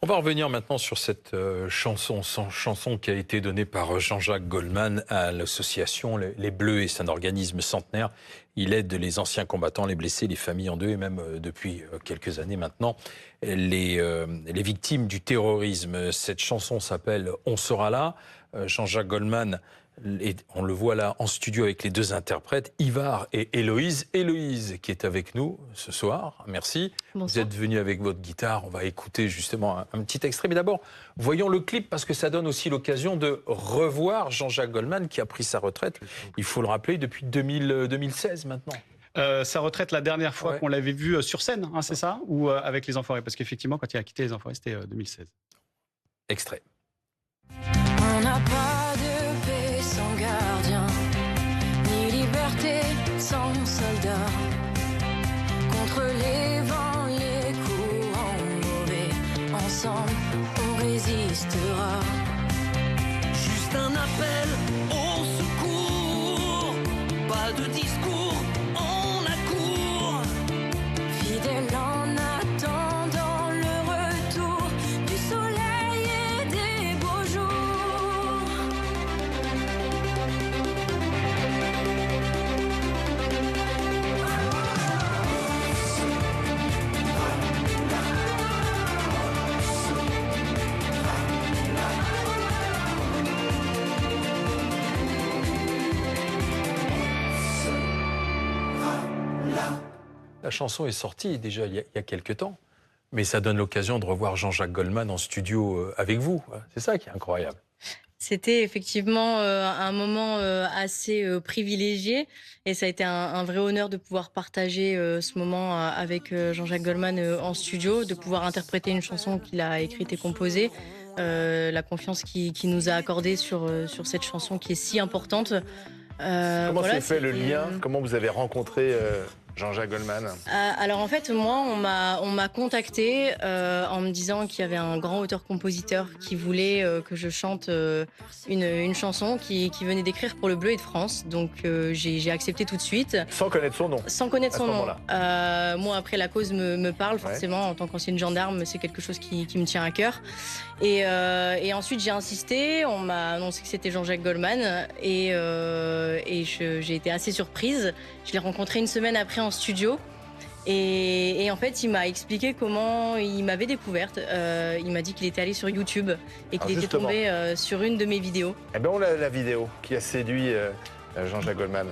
On va revenir maintenant sur cette chanson qui a été donnée par Jean-Jacques Goldman à l'association Les Bleus, et c'est un organisme centenaire. Il aide les anciens combattants, les blessés, les familles en deuil, et même depuis quelques années maintenant, les victimes du terrorisme. Cette chanson s'appelle « On sera là ». Jean-Jacques Goldman, on le voit là en studio avec les deux interprètes, Ivar et Héloïse. Héloïse qui est avec nous ce soir, merci. Bonsoir. Vous êtes venu avec votre guitare, on va écouter justement un petit extrait. Mais d'abord, voyons le clip parce que ça donne aussi l'occasion de revoir Jean-Jacques Goldman qui a pris sa retraite, il faut le rappeler, depuis 2016 maintenant. Sa retraite, la dernière fois qu'on l'avait vu sur scène, hein, c'est ça? Ou avec les Enfoirés? Parce qu'effectivement, quand il a quitté les Enfoirés, c'était 2016. Extrait. On n'a pas de paix sans gardien, ni liberté sans soldat. Contre les vents, les courants mauvais, ensemble on résistera. Juste un appel au secours, pas de discours, on accourt. Fidèle en attendant le retour du soleil et des beaux jours. La chanson est sortie déjà il y a quelques temps, mais ça donne l'occasion de revoir Jean-Jacques Goldman en studio avec vous. C'est ça qui est incroyable. C'était effectivement un moment assez privilégié et ça a été un vrai honneur de pouvoir partager ce moment avec Jean-Jacques Goldman en studio, de pouvoir interpréter une chanson qu'il a écrite et composée, la confiance qu'il nous a accordée sur cette chanson qui est si importante. Comment s'est fait le lien? Comment vous avez rencontré Jean-Jacques Goldman? Alors en fait, moi, on m'a contacté en me disant qu'il y avait un grand auteur-compositeur qui voulait que je chante une chanson qui venait d'écrire pour le Bleu et de France. Donc j'ai accepté tout de suite. Sans connaître son nom? Sans connaître son nom. Moi, après, la cause me parle forcément. En tant qu'ancienne gendarme, c'est quelque chose qui me tient à cœur. Et ensuite, j'ai insisté. On m'a annoncé que c'était Jean-Jacques Goldman. Et j'ai été assez surprise. Je l'ai rencontré une semaine après en studio et en fait il m'a expliqué comment il m'avait découverte. Il m'a dit qu'il était allé sur YouTube et qu'il était tombé sur une de mes vidéos. Eh bien on a la vidéo qui a séduit Jean-Jacques Goldman.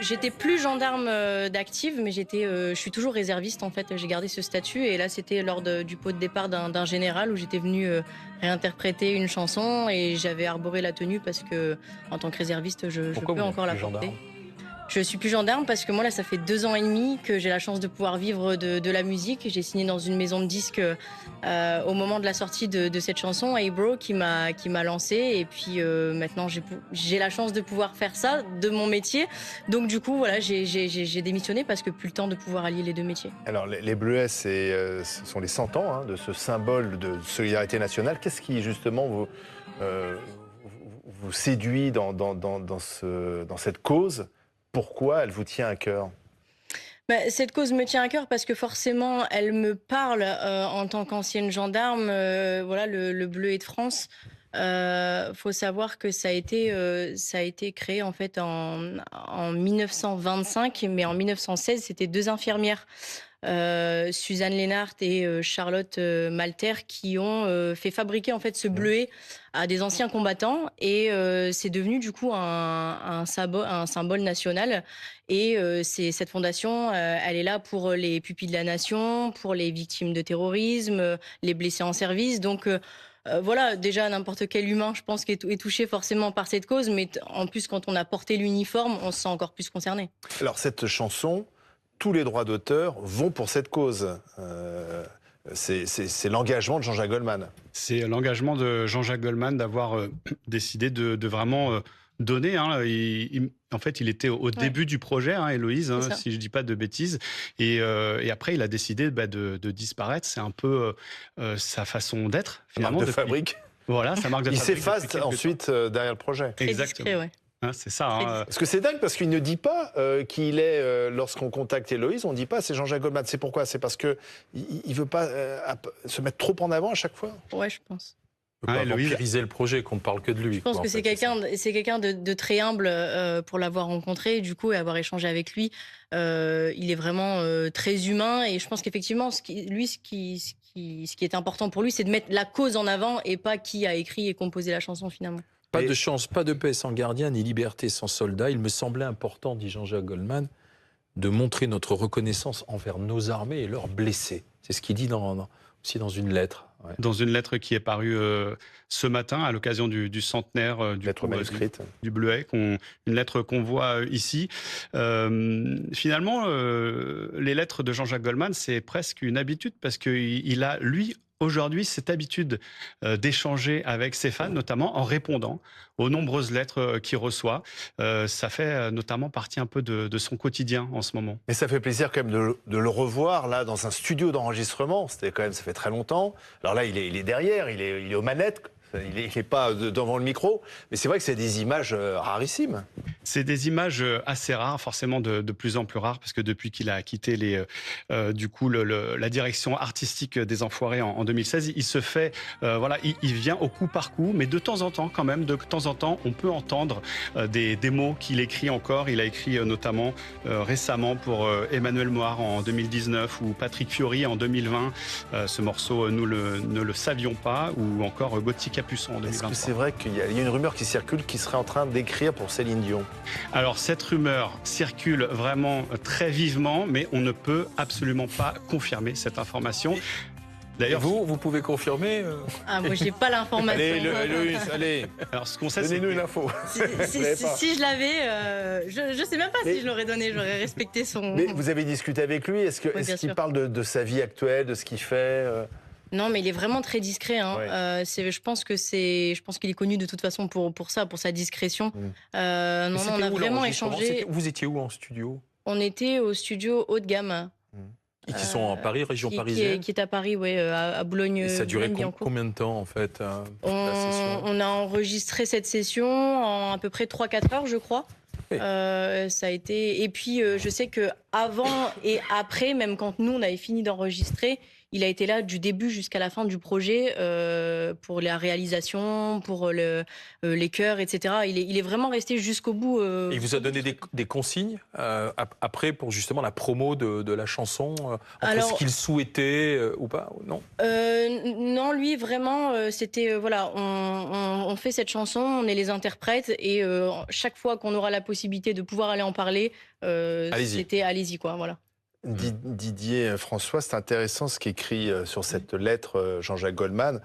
J'étais plus gendarme d'active, mais je suis toujours réserviste en fait. J'ai gardé ce statut et là c'était lors du pot de départ d'un général où j'étais venue réinterpréter une chanson et j'avais arboré la tenue parce que en tant que réserviste je peux encore la porter. Je suis plus gendarme parce que moi là ça fait 2 ans et demi que j'ai la chance de pouvoir vivre de la musique. J'ai signé dans une maison de disques au moment de la sortie de cette chanson, Hey Bro, qui m'a lancé et puis maintenant j'ai la chance de pouvoir faire ça de mon métier. Donc du coup voilà j'ai démissionné parce que plus le temps de pouvoir allier les deux métiers. Alors les Bleuets ce sont les 100 ans hein, de ce symbole de solidarité nationale. Qu'est-ce qui justement vous séduit dans cette cause? Pourquoi elle vous tient à cœur? Cette cause me tient à cœur parce que forcément, elle me parle en tant qu'ancienne gendarme. Voilà, le Bleu et de France. Faut savoir que ça a été créé en fait en 1925, mais en 1916, c'était 2 infirmières. Suzanne Lénart et Charlotte Malter qui ont fait fabriquer en fait ce bleuet à des anciens combattants et c'est devenu du coup un symbole national et cette fondation elle est là pour les pupilles de la nation, pour les victimes de terrorisme, les blessés en service. Donc voilà, déjà n'importe quel humain, je pense, qui est touché forcément par cette cause, mais en plus quand on a porté l'uniforme, on se sent encore plus concerné. Alors cette chanson, tous les droits d'auteur vont pour cette cause. C'est l'engagement de Jean-Jacques Goldman. C'est l'engagement de Jean-Jacques Goldman d'avoir décidé de vraiment donné. Hein. En fait, il était au début du projet, hein, Héloïse, hein, C'est ça. si je dis pas de bêtises. Et après, il a décidé de disparaître. C'est un peu sa façon d'être, Marque finalement. de depuis- fabrique. Voilà, sa marque de Il fabrique s'efface depuis quelques ensuite derrière le projet. Très Exactement. discret, ouais. temps. Hein, c'est ça. Très Hein. Parce que c'est dingue, parce qu'il ne dit pas qu'il est, lorsqu'on contacte Héloïse, on ne dit pas c'est Jean-Jacques Goldman. C'est pourquoi? C'est parce qu'il ne veut pas se mettre trop en avant à chaque fois. Ouais, je pense. On peut pas Héloïse- vampiriser le projet, qu'on ne parle que de lui. Je pense que c'est quelqu'un de très humble pour l'avoir rencontré, du coup, et avoir échangé avec lui. Il est vraiment très humain, et je pense qu'effectivement, ce qui est important pour lui, c'est de mettre la cause en avant et pas qui a écrit et composé la chanson finalement. Pas Et- de chance, pas de paix sans gardien, ni liberté sans soldat. Il me semblait important, dit Jean-Jacques Goldman, de montrer notre reconnaissance envers nos armées et leurs blessés. C'est ce qu'il dit aussi dans une lettre. Ouais. Dans une lettre qui est parue ce matin à l'occasion du centenaire Lettre manuscrite. du Bleuet, une lettre qu'on voit ici. Finalement, les lettres de Jean-Jacques Goldman, c'est presque une habitude parce qu'il a, lui, aujourd'hui, cette habitude d'échanger avec ses fans, notamment en répondant aux nombreuses lettres qu'il reçoit. Ça fait notamment partie un peu de son quotidien en ce moment. Mais ça fait plaisir quand même de le revoir là dans un studio d'enregistrement. C'était quand même, ça fait très longtemps. Alors là, il est derrière, il est aux manettes. Il n'est pas devant le micro, mais c'est vrai que c'est des images rarissimes. C'est des images assez rares, forcément de plus en plus rares, parce que depuis qu'il a quitté la direction artistique des Enfoirés en 2016, il se fait, il vient au coup par coup, mais de temps en temps, quand même, on peut entendre des mots qu'il écrit encore. Il a écrit notamment récemment pour Emmanuel Moir en 2019 ou Patrick Fiori en 2020. Ce morceau, nous ne le savions pas, ou encore Gauthier Capuçon en Est-ce 2023. que c'est vrai qu'il y a une rumeur qui circule qu'il serait en train d'écrire pour Céline Dion? Alors, cette rumeur circule vraiment très vivement, mais on ne peut absolument pas confirmer cette information. Et D'ailleurs, vous pouvez confirmer Ah, moi, j'ai pas l'information. Héloïse, allez, alors, ce qu'on sait, c'est donnez-nous que une info. Si je l'avais, je sais même pas Mais- si je l'aurais donné, j'aurais respecté son. Mais vous avez discuté avec lui. Est-ce bien qu'il sûr. parle de sa vie actuelle, de ce qu'il fait Non, mais il est vraiment très discret. Hein. Ouais. Je pense qu'il est connu de toute façon pour ça, pour sa discrétion. Mm. Non, C'était on a où, vraiment l'enregistrement? échangé. Vous étiez où en studio? On était au studio haut de gamme. Et qui sont en Paris, région qui parisienne? est à Paris, ouais, à Boulogne. Et ça a duré Boulogne-Billancourt. combien de temps, en fait, la session? On a enregistré cette session en à peu près 3-4 heures, je crois. Oui. Ça a été. Et puis, je sais que avant et après, même quand nous on avait fini d'enregistrer, il a été là du début jusqu'à la fin du projet pour la réalisation, pour les chœurs, etc. Il est vraiment resté jusqu'au bout. Et il vous a donné des consignes après pour justement la promo de la chanson, entre Alors- ce qu'il souhaitait ou pas, ou non? Non, lui vraiment, c'était voilà, on fait cette chanson, on est les interprètes et chaque fois qu'on aura la possibilité de pouvoir aller en parler, Allez-y. c'était allez-y quoi, voilà. Didier François, c'est intéressant ce qu'écrit sur cette lettre Jean-Jacques Goldman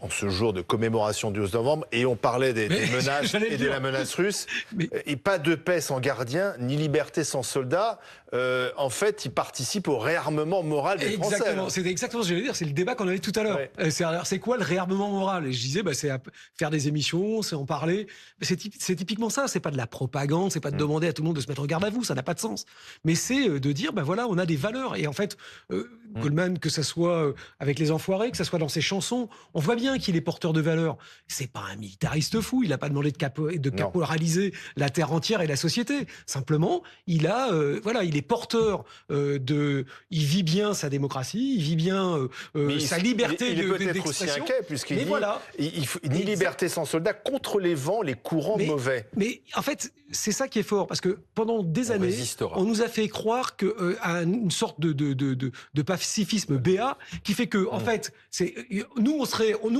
en ce jour de commémoration du 11 novembre. Et on parlait des menaces j'allais et de dire. la menace russe. Mais- Et pas de paix sans gardien, ni liberté sans soldat. En fait, il participe au réarmement moral des Français. Exactement, c'est exactement ce que j'allais dire, c'est le débat qu'on avait tout à l'heure. Ouais. C'est quoi le réarmement moral? Et je disais, c'est faire des émissions, c'est en parler. Mais c'est typiquement ça, c'est pas de la propagande, c'est pas de demander à tout le monde de se mettre en garde à vous, ça n'a pas de sens. Mais c'est de dire, voilà, on a des valeurs. Et en fait, Goldman, que ça soit avec Les Enfoirés, que ça soit dans ses chansons, on voit bien qu'il est porteur de valeurs. C'est pas un militariste fou, il a pas demandé de caporaliser la terre entière et la société. Simplement, il est porteur il vit bien sa démocratie, il vit bien Mais sa liberté il est peut-être aussi d'expression. inquiet, puisqu'il Mais dit voilà. il faut ni liberté sans soldat contre les vents, les courants mauvais. Mais en fait, c'est ça qui est fort, parce que pendant des On années, résistera. on nous a fait croire à une sorte de pacifisme béat qui fait que, en fait, nous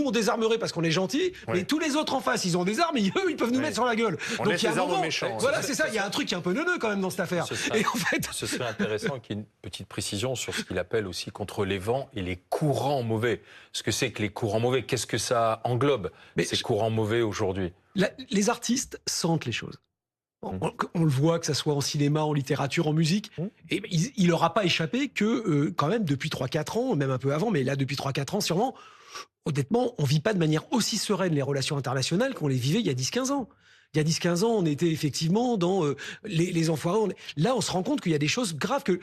on désarmerait parce qu'on est gentil, Ouais. mais tous les autres en face, ils ont des armes, et eux, ils peuvent nous Ouais. mettre sur la gueule. On Donc laisse il y a les un armes aux moment, méchants. voilà, c'est ça. Il y a un truc qui est un peu neuneux quand même dans cette affaire. Ce serait- Et en fait, Ce serait intéressant qu'il y ait une petite précision sur ce qu'il appelle aussi contre les vents et les courants mauvais. Ce que c'est que les courants mauvais, qu'est-ce que ça englobe, Mais ces je- courants mauvais aujourd'hui? les artistes sentent les choses. On le voit, que ça soit en cinéma, en littérature, en musique. Et il leur a pas échappé que, quand même, depuis 3-4 ans, même un peu avant, mais là, depuis 3-4 ans, sûrement, honnêtement, on vit pas de manière aussi sereine les relations internationales qu'on les vivait il y a 10-15 ans. Il y a 10-15 ans, on était effectivement dans les enfoirés. Là, on se rend compte qu'il y a des choses graves, que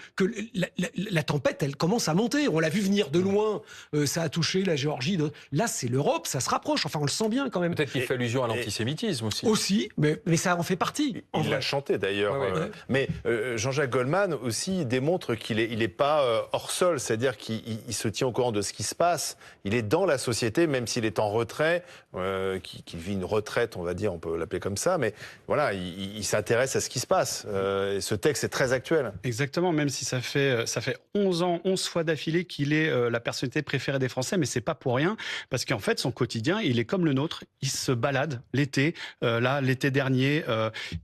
la tempête, elle commence à monter. On l'a vu venir de loin. Ça a touché la Géorgie. Là, c'est l'Europe, ça se rapproche. Enfin, on le sent bien quand même. Peut-être qu'il fait allusion à l'antisémitisme aussi. Aussi, mais ça en fait partie. Il l'a chanté d'ailleurs. Ouais, ouais. Mais Jean-Jacques Goldman aussi démontre qu'il est pas hors sol, c'est-à-dire qu'il se tient au courant de ce qui se passe. Il est dans la société, même s'il est en retrait, qu'il vit une retraite, on va dire, on peut l'appeler comme ça. Mais voilà, il s'intéresse à ce qui se passe. Et ce texte est très actuel. Exactement, même si ça fait 11 ans, 11 fois d'affilée qu'il est la personnalité préférée des Français, mais c'est pas pour rien, parce qu'en fait, son quotidien, il est comme le nôtre. Il se balade l'été. Là, l'été dernier,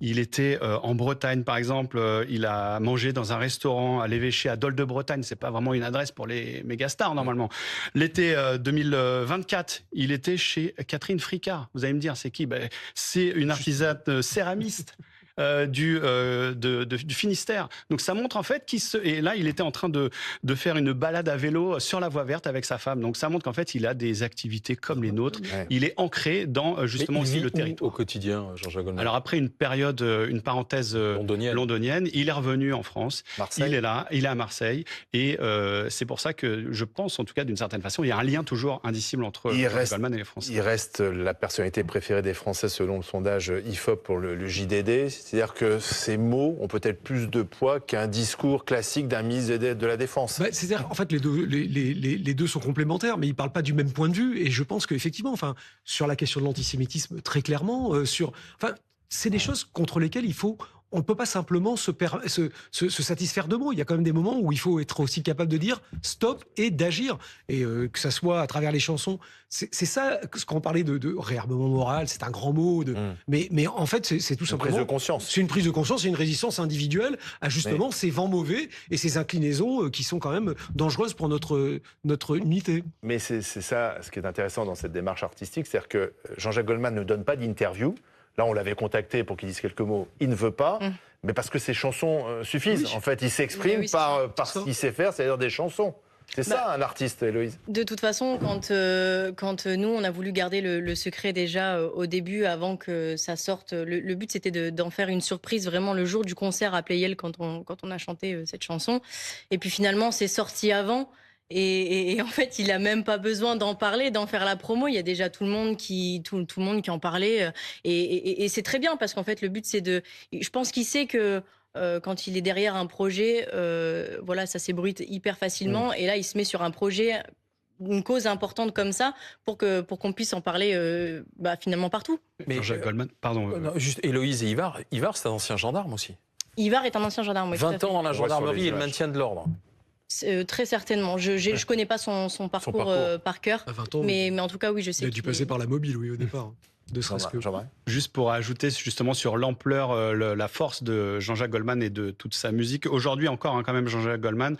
il était en Bretagne, par exemple. Il a mangé dans un restaurant à l'évêché à Dol de Bretagne. C'est pas vraiment une adresse pour les mégastars, normalement. L'été 2024, il était chez Catherine Fricard. Vous allez me dire, c'est qui? C'est une artisane céramiste. Du Finistère. Donc ça montre en fait et là il était en train de faire une balade à vélo sur la voie verte avec sa femme. Donc ça montre qu'en fait il a des activités comme les nôtres. Ouais. Il est ancré dans justement aussi le territoire. Au quotidien, Jean-Jacques Goldman. Alors après une période, une parenthèse londonienne, il est revenu en France. Marseille. Il est là, il est à Marseille, et c'est pour ça que je pense, en tout cas d'une certaine façon, il y a un lien toujours indicible entre Goldman et les Français. Il reste la personnalité préférée des Français selon le sondage IFOP pour le JDD. C'est-à-dire que ces mots ont peut-être plus de poids qu'un discours classique d'un ministre de la Défense. C'est-à-dire, en fait, les deux sont complémentaires, mais ils parlent pas du même point de vue. Et je pense qu'effectivement, enfin, sur la question de l'antisémitisme, très clairement, c'est des choses contre lesquelles on ne peut pas simplement se satisfaire de mots. Il y a quand même des moments où il faut être aussi capable de dire stop et d'agir. Et que ça soit à travers les chansons. C'est ça, ce qu'on parlait de réarmement moral, c'est un grand mot. Mais en fait, c'est tout simplement... Une prise de conscience. C'est une prise de conscience, c'est une résistance individuelle à justement ces vents mauvais et ces inclinaisons qui sont quand même dangereuses pour notre unité. Mais c'est ça, ce qui est intéressant dans cette démarche artistique, c'est-à-dire que Jean-Jacques Goldman ne donne pas d'interview. Là, on l'avait contacté pour qu'il dise quelques mots. Il ne veut pas, mais parce que ses chansons suffisent. Oui. En fait, il s'exprime par ce qu'il sait faire, c'est-à-dire des chansons. C'est ça, un artiste, Héloïse. De toute façon, quand nous, on a voulu garder le secret déjà au début, avant que ça sorte, le but, c'était d'en faire une surprise vraiment le jour du concert à Pleyel, quand on a chanté cette chanson. Et puis finalement, c'est sorti avant. Et en fait, il a même pas besoin d'en parler, d'en faire la promo. Il y a déjà tout le monde qui en parlait. Et c'est très bien, parce qu'en fait, le but, c'est je pense qu'il sait que quand il est derrière un projet, ça s'ébruite hyper facilement. Et là, il se met sur un projet, une cause importante comme ça, pour qu'on puisse en parler finalement partout. Mais Jean-Jacques Goldman, pardon. Non, juste Héloïse et Ivar. Ivar, c'est un ancien gendarme aussi. Ivar est un ancien gendarme. Oui, 20 ans dans la On voit sur gendarmerie les et le images. maintien de l'ordre. Très certainement. Je connais pas son parcours, par cœur. À 20 ans, mais en tout cas, oui, je sais il a dû passer par la mobile, oui, au départ. De serait-ce que... Jean-Marie. Juste pour ajouter justement sur l'ampleur, la force de Jean-Jacques Goldman et de toute sa musique. Aujourd'hui encore, quand même, Jean-Jacques Goldman,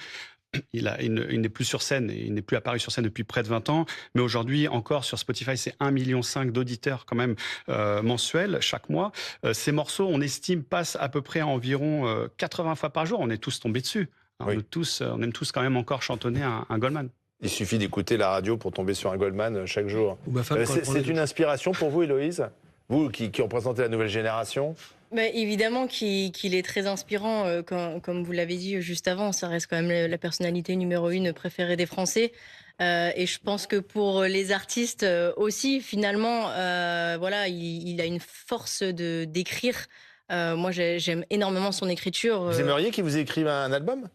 il n'est plus sur scène, il n'est plus apparu sur scène depuis près de 20 ans. Mais aujourd'hui, encore sur Spotify, c'est 1,5 million d'auditeurs quand même mensuels chaque mois. Ces morceaux, on estime, passent à peu près à environ 80 fois par jour. On est tous tombés dessus. Oui. On aime tous quand même encore chantonner un Goldman. Il suffit d'écouter la radio pour tomber sur un Goldman chaque jour. Ou ma femme, quand elle prend C'est les une inspiration pour vous, Héloïse? Vous qui représentez la nouvelle génération? Évidemment qu'il est très inspirant, comme vous l'avez dit juste avant. Ça reste quand même la personnalité numéro 1 préférée des Français. Et je pense que pour les artistes aussi, finalement, il a une force d'écrire. Moi, j'aime énormément son écriture. Vous aimeriez qu'il vous écrive un album?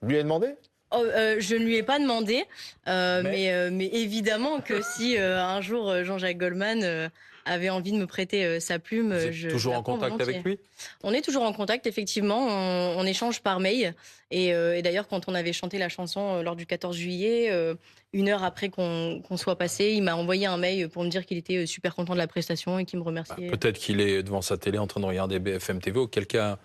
Vous lui avez demandé? Je ne lui ai pas demandé, mais évidemment que si un jour Jean-Jacques Goldman avait envie de me prêter sa plume, Vous êtes je toujours la en prends contact volontiers. avec lui? On est toujours en contact, effectivement. On échange par mail. Et d'ailleurs, quand on avait chanté la chanson lors du 14 juillet, 1 heure après qu'on soit passé, il m'a envoyé un mail pour me dire qu'il était super content de la prestation et qu'il me remerciait. Peut-être qu'il est devant sa télé en train de regarder BFM TV, auquel cas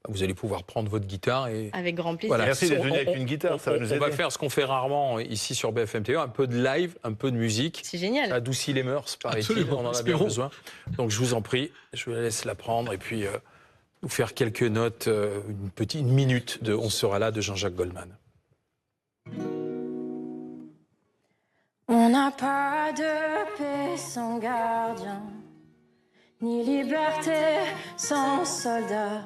vous allez pouvoir prendre votre guitare et... Avec grand plaisir. Voilà. Merci d'être venu avec une guitare, ça va nous On va aider. faire ce qu'on fait rarement ici sur BFM TV, un peu de live, un peu de musique. C'est génial. Ça adoucit les mœurs, paraît-il, Absolument, on en a bien espérons. besoin. Donc je vous en prie, je vous laisse la prendre et puis vous faire quelques notes, une minute de On sera là de Jean-Jacques Goldman. On n'a pas de paix sans gardien, ni liberté sans soldats.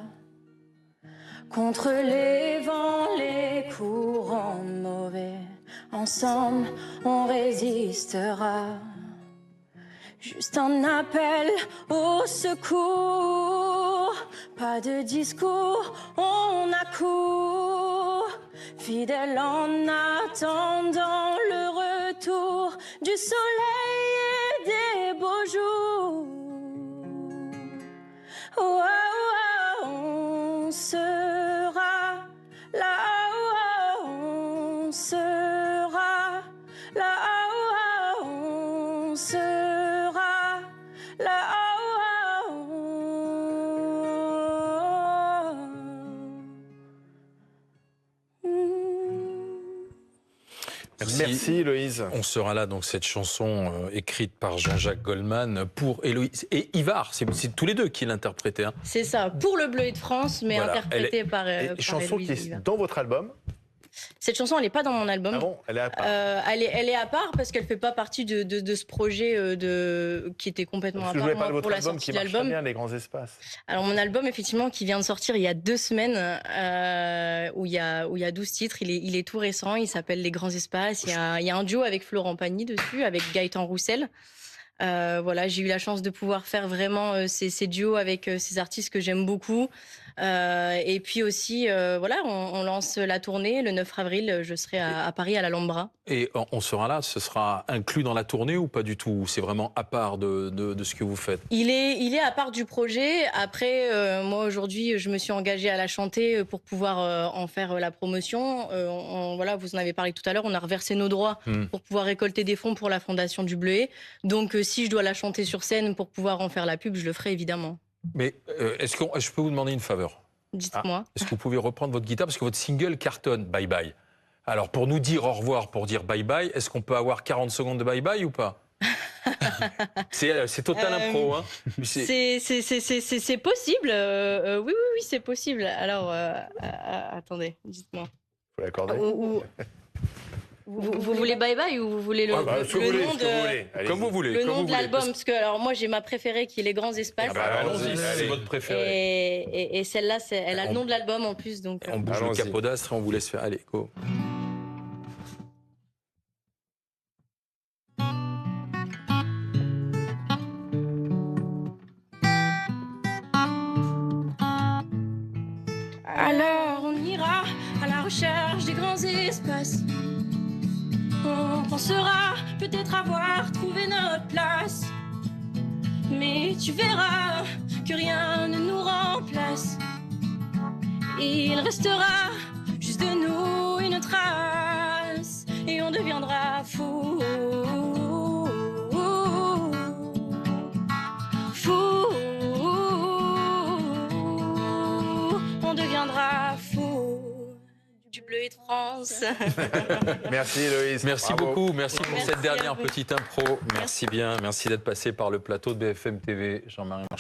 Contre les vents, les courants mauvais, ensemble on résistera. Juste un appel au secours, pas de discours, on accourt. Fidèle en attendant le retour du soleil et des beaux jours. Oh, oh, oh, on sera là, oh, oh, on sera là, oh, oh, on sera là, oh, oh, Merci Loïse. On sera là, donc, cette chanson écrite par Jean-Jacques Goldman pour Héloïse et Ivar. C'est tous les deux qui l'interprétaient. Hein. C'est ça, pour le Bleu et de France, mais Voilà. interprété par Et par chanson qui Héloïse est Ivar. dans votre album. Cette chanson, elle n'est pas dans mon album. Ah bon, elle est à part. Elle est à part parce qu'elle fait pas partie de ce projet qui était complètement Parce à que je part voulais parler de moi, votre pour la album sortie qui de marche très l'album. bien, Les Grands Espaces. Alors mon album, effectivement, qui vient de sortir il y a 2 semaines, où il y a 12 titres. Il est tout récent, il s'appelle Les Grands Espaces. Il y a un duo avec Florent Pagny dessus, avec Gaëtan Roussel. Voilà, j'ai eu la chance de pouvoir faire vraiment ces duos avec ces artistes que j'aime beaucoup. Et puis aussi, voilà, on lance la tournée le 9 avril. Je serai à Paris à l'Alhambra. Et on sera là, ce sera inclus dans la tournée ou pas du tout? C'est vraiment à part de ce que vous faites? Il est à part du projet. Après, moi aujourd'hui, je me suis engagée à la chanter pour pouvoir en faire la promotion. Voilà, vous en avez parlé tout à l'heure. On a reversé nos droits pour pouvoir récolter des fonds pour la Fondation du Bleuet. Donc, si je dois la chanter sur scène pour pouvoir en faire la pub, je le ferai évidemment. Mais est-ce que je peux vous demander une faveur? Dites-moi. Est-ce que vous pouvez reprendre votre guitare parce que votre single cartonne, Bye Bye. Alors pour nous dire au revoir, pour dire bye bye, est-ce qu'on peut avoir 40 secondes de bye bye ou pas? C'est total impro, hein. C'est possible. Oui, c'est possible. Alors, attendez, dites-moi. Faut l'accorder. Vous voulez bye bye ou vous voulez le nom de Comme vous voulez. le comme nom vous de voulez, l'album? parce- Parce que alors moi j'ai ma préférée qui est Les Grands Espaces. Ah bah, allons-y, c'est votre préféré. Et celle-là, elle a le On- nom de l'album en plus, donc. On bouge le Allons-y. capot d'astre et on vous laisse faire. Allez, go. Alors on ira à la recherche des grands espaces. On pensera peut-être avoir trouvé notre place. Mais tu verras que rien ne nous remplace. Il restera juste de nous une trace. Et on deviendra fou. Fou. On deviendra fou du Bleu et de France. Merci Loïse. Merci Bravo. beaucoup. Merci pour Merci cette à dernière vous. petite impro. Merci bien. Merci d'être passé par le plateau de BFM TV, Jean-Marie.